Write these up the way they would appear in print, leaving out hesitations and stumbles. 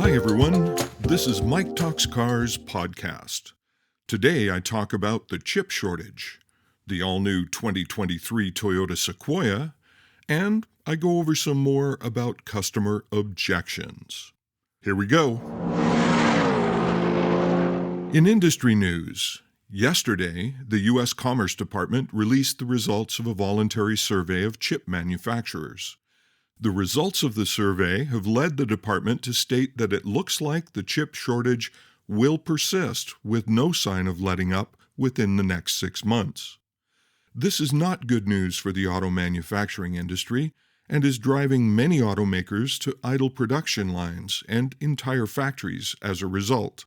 Hi everyone, this is Mike Talks Cars podcast. Today I talk about the chip shortage, the all-new 2023 Toyota Sequoia, and I go over some more about customer objections. Here we go. In industry news, yesterday the U.S. Commerce Department released the results of a voluntary survey of chip manufacturers. The results of the survey have led the department to state that it looks like the chip shortage will persist with no sign of letting up within the next 6 months. This is not good news for the auto manufacturing industry and is driving many automakers to idle production lines and entire factories as a result.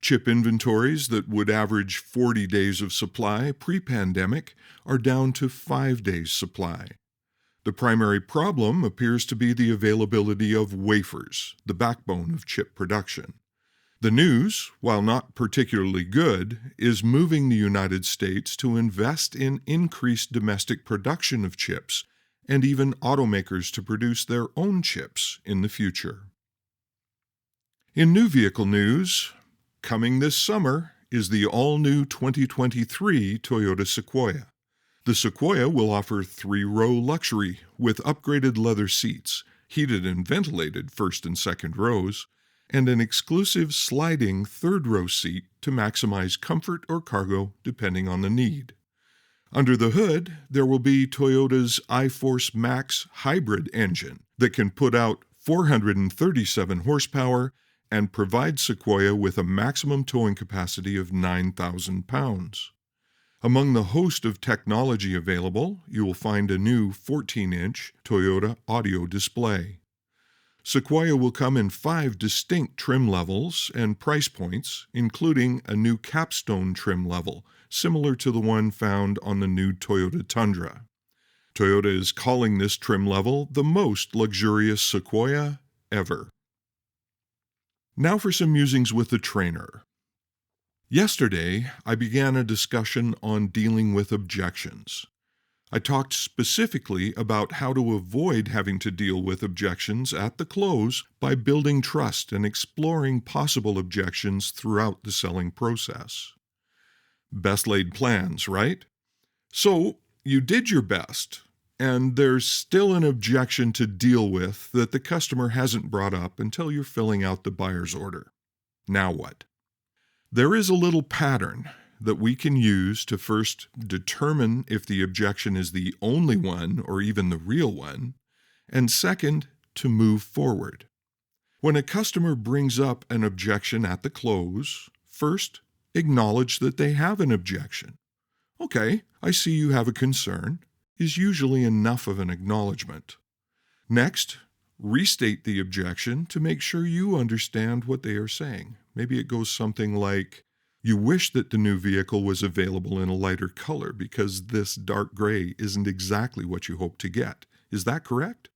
Chip inventories that would average 40 days of supply pre-pandemic are down to 5 days' supply. The primary problem appears to be the availability of wafers, the backbone of chip production. The news, while not particularly good, is moving the United States to invest in increased domestic production of chips and even automakers to produce their own chips in the future. In new vehicle news, coming this summer is the all-new 2023 Toyota Sequoia. The Sequoia will offer 3-row luxury with upgraded leather seats, heated and ventilated first and second rows, and an exclusive sliding third-row seat to maximize comfort or cargo depending on the need. Under the hood, there will be Toyota's iForce Max hybrid engine that can put out 437 horsepower and provide Sequoia with a maximum towing capacity of 9,000 pounds. Among the host of technology available, you will find a new 14-inch Toyota audio display. Sequoia will come in 5 distinct trim levels and price points, including a new capstone trim level, similar to the one found on the new Toyota Tundra. Toyota is calling this trim level the most luxurious Sequoia ever. Now for some musings with the trainer. Yesterday, I began a discussion on dealing with objections. I talked specifically about how to avoid having to deal with objections at the close by building trust and exploring possible objections throughout the selling process. Best laid plans, right? So, you did your best, and there's still an objection to deal with that the customer hasn't brought up until you're filling out the buyer's order. Now what? There is a little pattern that we can use to first determine if the objection is the only one or even the real one, and second, to move forward. When a customer brings up an objection at the close, first, acknowledge that they have an objection. Okay, I see you have a concern, is usually enough of an acknowledgement. Next, restate the objection to make sure you understand what they are saying. Maybe it goes something like, you wish that the new vehicle was available in a lighter color because this dark gray isn't exactly what you hope to get. Is that correct?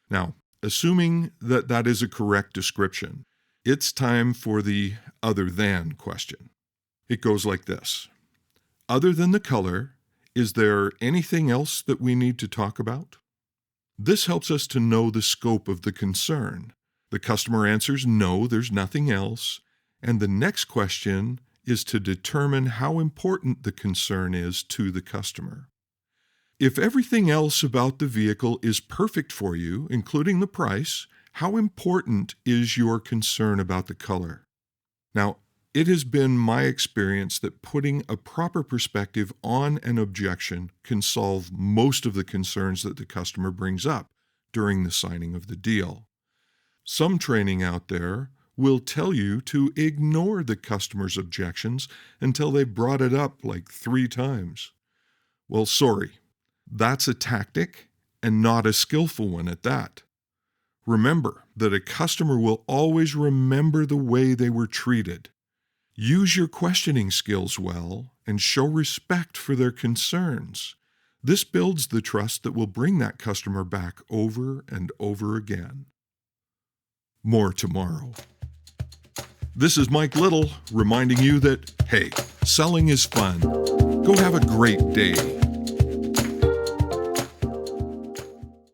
Now, assuming that that is a correct description, it's time for the other than question. It goes like this. Other than the color, is there anything else that we need to talk about? This helps us to know the scope of the concern. The customer answers, no, there's nothing else. And the next question is to determine how important the concern is to the customer. If everything else about the vehicle is perfect for you, including the price, how important is your concern about the color? Now, it has been my experience that putting a proper perspective on an objection can solve most of the concerns that the customer brings up during the signing of the deal. Some training out there will tell you to ignore the customer's objections until they've brought it up like 3 times. Well, sorry, that's a tactic and not a skillful one at that. Remember that a customer will always remember the way they were treated. Use your questioning skills well and show respect for their concerns. This builds the trust that will bring that customer back over and over again. More tomorrow. This is Mike Little reminding you that, hey, selling is fun. Go have a great day.